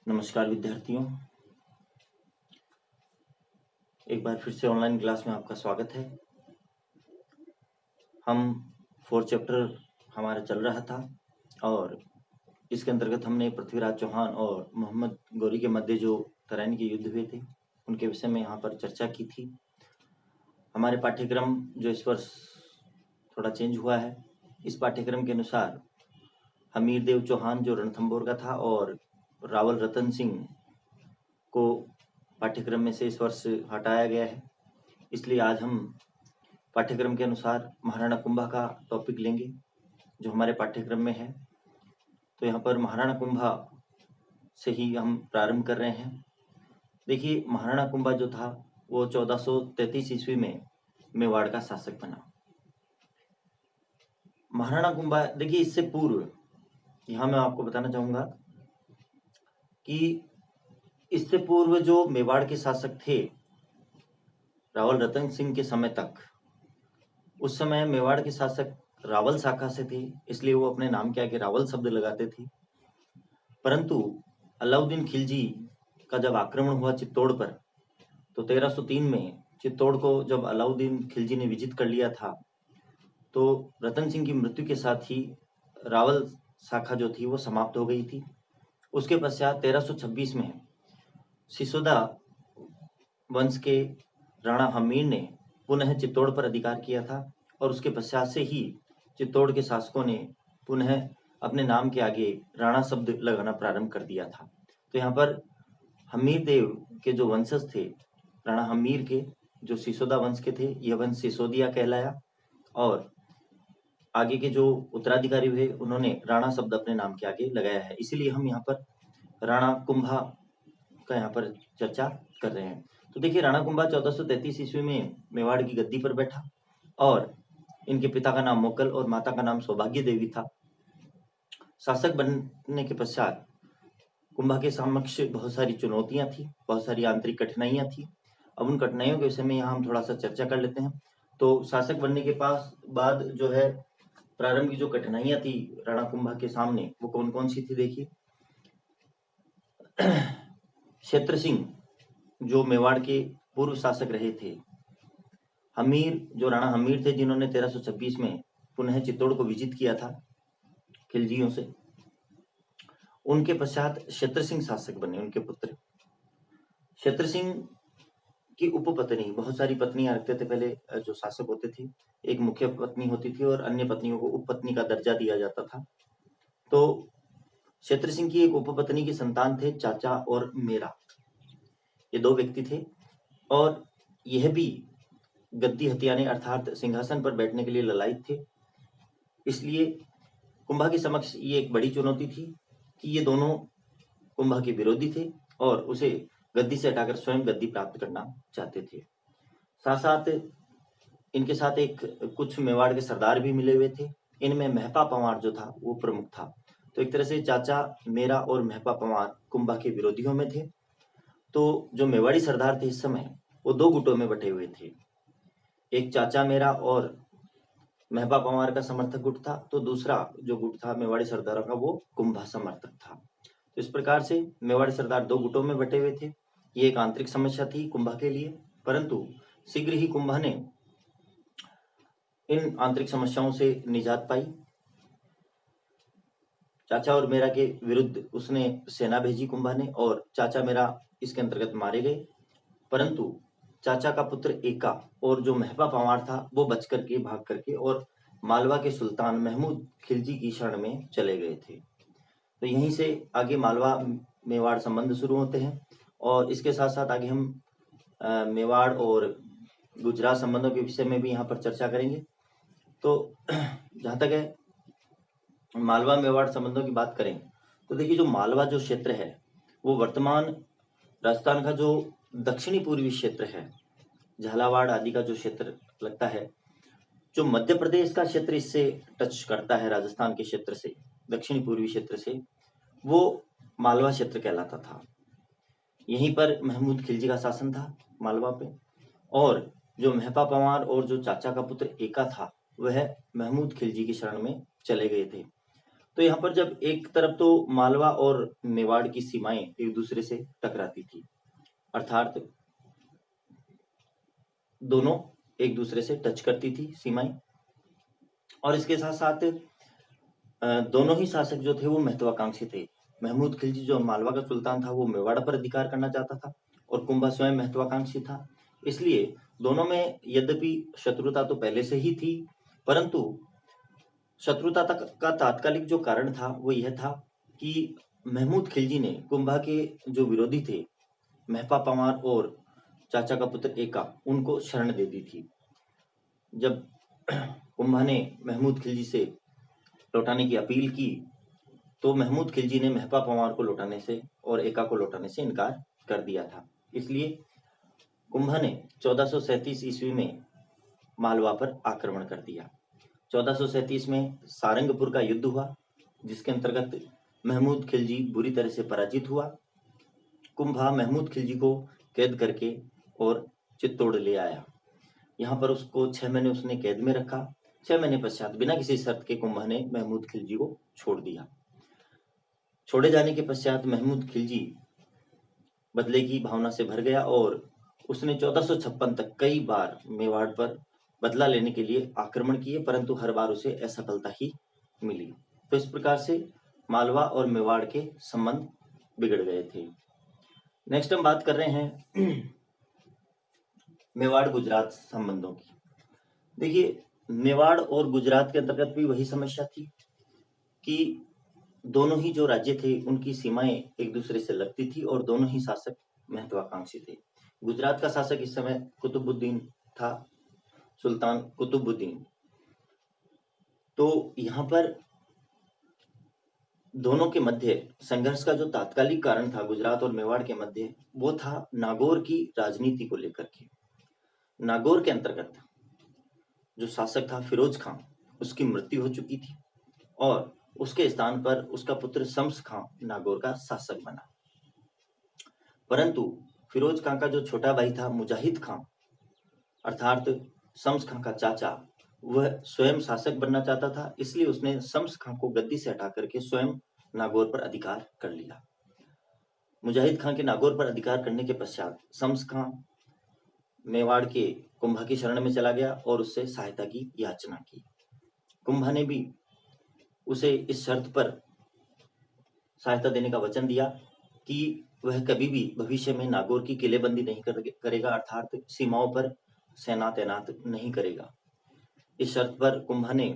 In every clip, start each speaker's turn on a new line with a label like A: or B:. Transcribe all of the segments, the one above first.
A: नमस्कार विद्यार्थियों, एक बार फिर से ऑनलाइन क्लास में आपका स्वागत है। हम 4th चैप्टर हमारा चल रहा था और इसके अंतर्गत हमने पृथ्वीराज चौहान और मोहम्मद गौरी के मध्य जो तराइन के युद्ध हुए थे उनके विषय में यहाँ पर चर्चा की थी। हमारे पाठ्यक्रम जो इस वर्ष थोड़ा चेंज हुआ है, इस पाठ्यक्रम के अनुसार हमीरदेव चौहान जो रणथंभौर का था और रावल रतन सिंह को पाठ्यक्रम में से इस वर्ष हटाया गया है। इसलिए आज हम पाठ्यक्रम के अनुसार महाराणा कुंभा का टॉपिक लेंगे जो हमारे पाठ्यक्रम में है। तो यहाँ पर महाराणा कुंभा से ही हम प्रारंभ कर रहे हैं। देखिए, महाराणा कुंभा जो था वो 1433 ईस्वी में मेवाड़ का शासक बना। महाराणा कुंभा, देखिए इससे पूर्व यहाँ मैं आपको बताना चाहूंगा कि इससे पूर्व जो मेवाड़ के शासक थे रावल रतन सिंह के समय तक, उस समय मेवाड़ के शासक रावल शाखा से थे, इसलिए वो अपने नाम के आगे रावल शब्द लगाते थे। परंतु अलाउद्दीन खिलजी का जब आक्रमण हुआ चित्तौड़ पर, तो 1303 में चित्तौड़ को जब अलाउद्दीन खिलजी ने विजित कर लिया था, तो रतन सिंह की मृत्यु के साथ ही रावल शाखा जो थी वो समाप्त हो गई थी। उसके पश्चात 1326 में सिसोदा वंश के राणा हमीर ने पुनः चित्तौड़ पर अधिकार किया था और उसके पश्चात से ही चित्तौड़ के शासकों ने पुनः अपने नाम के आगे राणा शब्द लगाना प्रारंभ कर दिया था। तो यहाँ पर हमीर देव के जो वंशज थे, राणा हमीर के जो सिसोदा वंश के थे, यह वंश सिसोदिया कहलाया और आगे के जो उत्तराधिकारी हुए उन्होंने राणा शब्द अपने नाम के आगे लगाया है। इसीलिए हम यहाँ पर राणा कुंभा का यहाँ पर चर्चा कर रहे हैं। तो देखिए, राणा कुंभा 1433 ईस्वी में मेवाड़ की गद्दी पर बैठा और इनके पिता का नाम मोकल और माता का नाम सौभाग्य देवी था। शासक बनने के पश्चात कुंभा के समक्ष बहुत सारी चुनौतियां थी, बहुत सारी आंतरिक कठिनाइयां थी। अब उन कठिनाइयों के विषय में यहाँ हम थोड़ा सा चर्चा कर लेते हैं। तो शासक बनने के बाद जो है प्रारंभ की जो कठिनाइयां थी राणा कुंभा के सामने, वो कौन कौन सी थी देखिए। क्षेत्र सिंह जो मेवाड़ के पूर्व शासक रहे थे, हमीर जो राणा हमीर थे जिन्होंने 1326 में पुनः चित्तौड़ को विजित किया था खिलजियों से, उनके पश्चात क्षेत्र सिंह शासक बने। उनके पुत्र क्षेत्र सिंह की उपपत्नी, बहुत सारी पत्नियां रखते थे पहले जो शासक होते थे। एक मुख्य पत्नी होती थी और अन्य पत्नियों को उपपत्नी का दर्जा दिया जाता था। तो क्षेत्र सिंह की एक उपपत्नी की संतान थे चाचा और मेरा, ये दो व्यक्ति थे और यह भी गद्दी हथियाने अर्थात सिंहासन पर बैठने के लिए ललायित थे। इसलिए कुंभा के समक्ष ये एक बड़ी चुनौती थी कि ये दोनों कुंभा के विरोधी थे और उसे गद्दी से हटाकर स्वयं गद्दी प्राप्त करना चाहते थे। साथ साथ इनके साथ एक कुछ मेवाड़ के सरदार भी मिले हुए थे। इनमें महपा पंवार जो था वो प्रमुख था। तो एक तरह से चाचा मेरा और महपा पंवार कुंभा के विरोधियों में थे। तो जो मेवाड़ी सरदार थे इस समय वो दो गुटों में बटे हुए थे। एक चाचा मेरा और महपा पंवार का समर्थक गुट था, तो दूसरा जो गुट था मेवाड़ी सरदारों का वो कुंभा समर्थक था। तो इस प्रकार से मेवाड़ी सरदार दो गुटों में बटे हुए थे। ये एक आंतरिक समस्या थी कुंभा के लिए, परंतु शीघ्र ही कुंभा ने इन आंतरिक समस्याओं से निजात पाई। चाचा और मेरा के विरुद्ध उसने सेना भेजी कुंभा ने और चाचा मेरा इसके अंतर्गत मारे गए, परंतु चाचा का पुत्र एका और जो महपा पंवार था वो बच करके भाग करके और मालवा के सुल्तान महमूद खिलजी की शरण में चले गए थे। तो यहीं से आगे मालवा मेवाड़ संबंध शुरू होते हैं और इसके साथ साथ आगे हम मेवाड़ और गुजरात संबंधों के विषय में भी यहाँ पर चर्चा करेंगे। तो जहाँ तक है मालवा मेवाड़ संबंधों की बात करें तो देखिए, जो मालवा जो क्षेत्र है वो वर्तमान राजस्थान का जो दक्षिणी पूर्वी क्षेत्र है, झालावाड़ आदि का जो क्षेत्र लगता है, जो मध्य प्रदेश का क्षेत्र इससे टच करता है राजस्थान के क्षेत्र से, दक्षिणी पूर्वी क्षेत्र से, वो मालवा क्षेत्र कहलाता था। यहीं पर महमूद खिलजी का शासन था मालवा पे और जो महपा पंवार और जो चाचा का पुत्र एका था वह महमूद खिलजी की शरण में चले गए थे। तो यहाँ पर जब एक तरफ तो मालवा और मेवाड़ की सीमाएं एक दूसरे से टकराती थी, अर्थात दोनों एक दूसरे से टच करती थी सीमाएं, और इसके साथ साथ दोनों ही शासक जो थे वो महत्वाकांक्षी थे। महमूद खिलजी जो मालवा का सुल्तान था वो मेवाड़ पर अधिकार करना चाहता था, और कुंभा स्वयं महत्वाकांक्षी था। इसलिए दोनों में यद्यपि शत्रुता तो पहले से ही थी, परंतु शत्रुता का तात्कालिक जो कारण था वो यह था कि महमूद खिलजी ने कुंभा के जो विरोधी थे महपा पंवार और चाचा का पुत्र एका, उनको शरण दे दी थी। जब कुंभा ने महमूद खिलजी से लौटाने की अपील की तो महमूद खिलजी ने महपा पंवार को लौटाने से और एका को लौटाने से इनकार कर दिया था। इसलिए कुंभा ने 1437 ईस्वी में मालवा पर आक्रमण कर दिया। 1437 में सारंगपुर का युद्ध हुआ, जिसके अंतर्गत महमूद खिलजी बुरी तरह से पराजित हुआ। कुंभा महमूद खिलजी को कैद करके और चित्तौड़ ले आया। यहाँ पर उसको 6 महीने उसने कैद में रखा। 6 महीने पश्चात बिना किसी शर्त के कुंभा ने महमूद खिलजी को छोड़ दिया। छोड़े जाने के पश्चात महमूद खिलजी बदले की भावना से भर गया और उसने 1456 तक कई बार मेवाड़ पर बदला लेने के लिए आक्रमण किए, परंतु हर बार उसे असफलता ही मिली। तो इस प्रकार से मालवा और मेवाड़ के संबंध बिगड़ गए थे। नेक्स्ट हम बात कर रहे हैं मेवाड़ गुजरात संबंधों की। देखिए, मेवाड़ और गुजरात के अंतर्गत भी वही समस्या थी कि दोनों ही जो राज्य थे उनकी सीमाएं एक दूसरे से लगती थी और दोनों ही शासक महत्वाकांक्षी थे। गुजरात का शासक इस समय कुतुबुद्दीन था, सुल्तान कुतुबुद्दीन। तो यहाँ पर दोनों के मध्य संघर्ष का जो तात्कालिक कारण था गुजरात और मेवाड़ के मध्य, वो था नागौर की राजनीति को लेकर के। नागौर के अंतर्गत जो शासक था फिरोज खां, उसकी मृत्यु हो चुकी थी और उसके स्थान पर उसका पुत्र शम्स खां नागौर का शासक बना। परंतु फिरोज खां का जो छोटा भाई था मुजाहिद खां, अर्थात शम्स खां का चाचा, वह स्वयं शासक बनना चाहता था। इसलिए उसने शम्स खां को गद्दी से हटा करके स्वयं नागौर पर अधिकार कर लिया। मुजाहिद खां के नागौर पर अधिकार करने के पश्चात शम्स खां मेवाड़ के कुंभा की शरण में चला गया और उससे सहायता की याचना की। कुंभा ने भी उसे इस शर्त पर सहायता देने का वचन दिया कि वह कभी भी भविष्य में नागौर की किलेबंदी नहीं करेगा, अर्थात सीमाओं पर सेना तैनात नहीं करेगा। इस शर्त पर कुंभा ने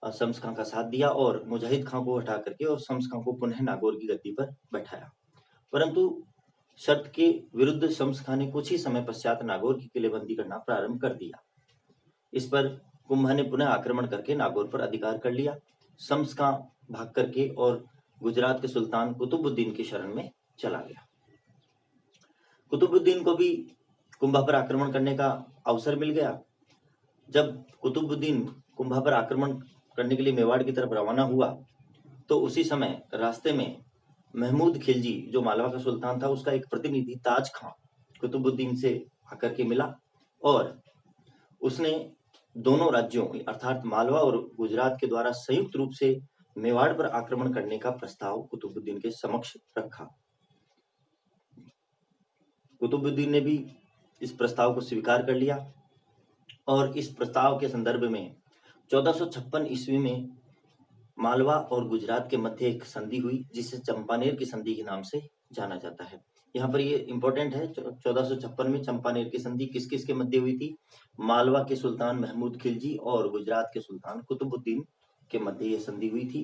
A: शम्स खां का साथ दिया और मुजाहिद खां को हटा करके और शम्स खां को पुनः नागौर की गद्दी पर बैठाया। परंतु शर्त के विरुद्ध शम्स खां ने कुछ ही समय पश्चात नागौर की किलेबंदी करना प्रारंभ कर दिया। इस पर कुंभा ने पुनः आक्रमण करके नागौर पर अधिकार कर लिया। शम्स खां भाग करके और गुजरात के सुल्तान कुतुबुद्दीन की शरण में चला गया। कुतुबुद्दीन को भी कुंभा पर आक्रमण करने का अवसर मिल गया। जब कुतुबुद्दीन कुंभा पर आक्रमण करने के लिए मेवाड़ की तरफ रवाना हुआ तो उसी समय रास्ते में महमूद खिलजी जो मालवा का सुल्तान था, उसका एक प्रतिनिधि ताज खां कुतुबुद्दीन से आकर के मिला और उसने दोनों राज्यों अर्थात मालवा और गुजरात के द्वारा संयुक्त रूप से मेवाड़ पर आक्रमण करने का प्रस्ताव कुतुबुद्दीन के समक्ष रखा। कुतुबुद्दीन ने भी इस प्रस्ताव को स्वीकार कर लिया और इस प्रस्ताव के संदर्भ में 1456 ईस्वी में मालवा और गुजरात के मध्य एक संधि हुई, जिसे चंपानेर की संधि के नाम से जाना जाता है। यहाँ पर ये इंपॉर्टेंट है, 1456 में चंपानेर की संधि किस किस के मध्य हुई थी? मालवा के सुल्तान महमूद खिलजी और गुजरात के सुल्तान कुतुबुद्दीन के मध्य ये संधि हुई थी।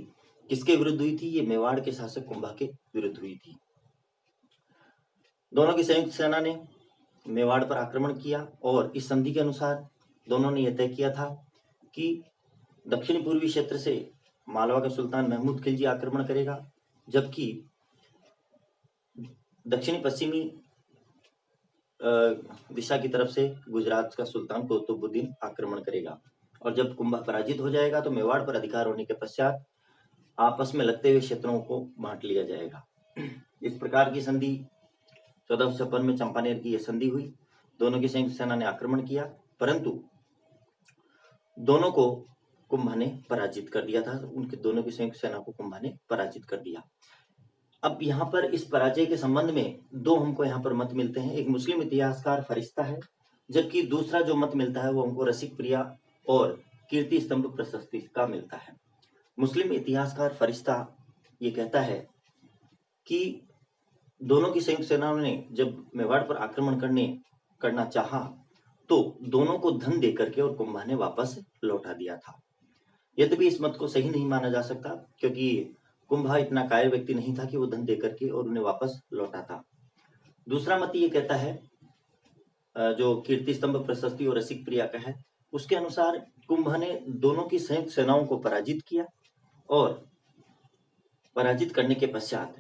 A: किसके विरुद्ध हुई थी? ये मेवाड़ के शासक कुंभा के विरुद्ध हुई थी। दोनों की संयुक्त सेना ने मेवाड़ पर आक्रमण किया और इस संधि के अनुसार दोनों ने यह तय किया था कि दक्षिण पूर्वी क्षेत्र से मालवा का सुल्तान महमूद खिलजी आक्रमण करेगा, जबकि दक्षिणी पश्चिमी दिशा की तरफ से गुजरात का सुल्तान कुतुबुद्दीन आक्रमण करेगा। और जब कुंभा पराजित हो जाएगा तो मेवाड़ पर अधिकार होने के पश्चात आपस में लगते हुए क्षेत्रों को बांट लिया जाएगा। इस प्रकार की संधि 1456 में चंपानेर की यह संधि हुई। दोनों की संयुक्त सेना ने आक्रमण किया, परंतु दोनों को कुंभा ने पराजित कर दिया था। उनके दोनों की संयुक्त सेना को कुंभा ने पराजित कर दिया। अब यहाँ पर इस पराजय के संबंध में दो हमको यहाँ पर मत मिलते हैं। एक मुस्लिम इतिहासकार फरिश्ता है, जबकि दूसरा जो मत मिलता है वो हमको रसिक प्रिया और कीर्ति स्तंभ प्रशस्ति का मिलता है। मुस्लिम इतिहासकार फरिश्ता ये कहता है कि दोनों की संयुक्त सेनाओं ने जब मेवाड़ पर आक्रमण करना चाहा तो दोनों को धन देकर के और कुंभा ने वापस लौटा दिया था। यद्यपि इस मत को सही नहीं माना जा सकता, क्योंकि कुंभा इतना कायर व्यक्ति नहीं था कि वो धन देकर के और उन्हें वापस लौटा था। दूसरा मत ये कहता है, जो कीर्ति स्तंभ प्रशस्ति और रसिक प्रिया का है, उसके अनुसार कुंभा ने दोनों की संयुक्त सेनाओं को पराजित किया और पराजित करने के पश्चात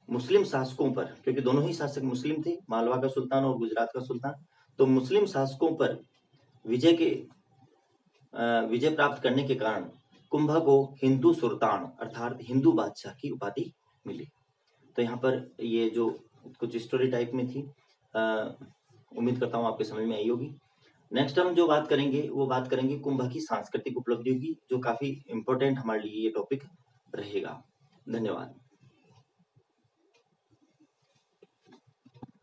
A: मुस्लिम शासकों पर, क्योंकि दोनों ही शासक मुस्लिम थे, मालवा का सुल्तान और गुजरात का सुल्तान, तो मुस्लिम शासकों पर विजय प्राप्त करने के कारण कुंभा को हिंदू सुल्तान अर्थात हिंदू बादशाह की उपाधि मिली। तो यहाँ पर ये जो कुछ स्टोरी टाइप में थी, उम्मीद करता हूँ आपके समझ में आई होगी। नेक्स्ट हम जो बात करेंगे वो बात करेंगे कुंभा की सांस्कृतिक उपलब्धियों की, जो काफी इंपॉर्टेंट हमारे लिए ये टॉपिक रहेगा। धन्यवाद।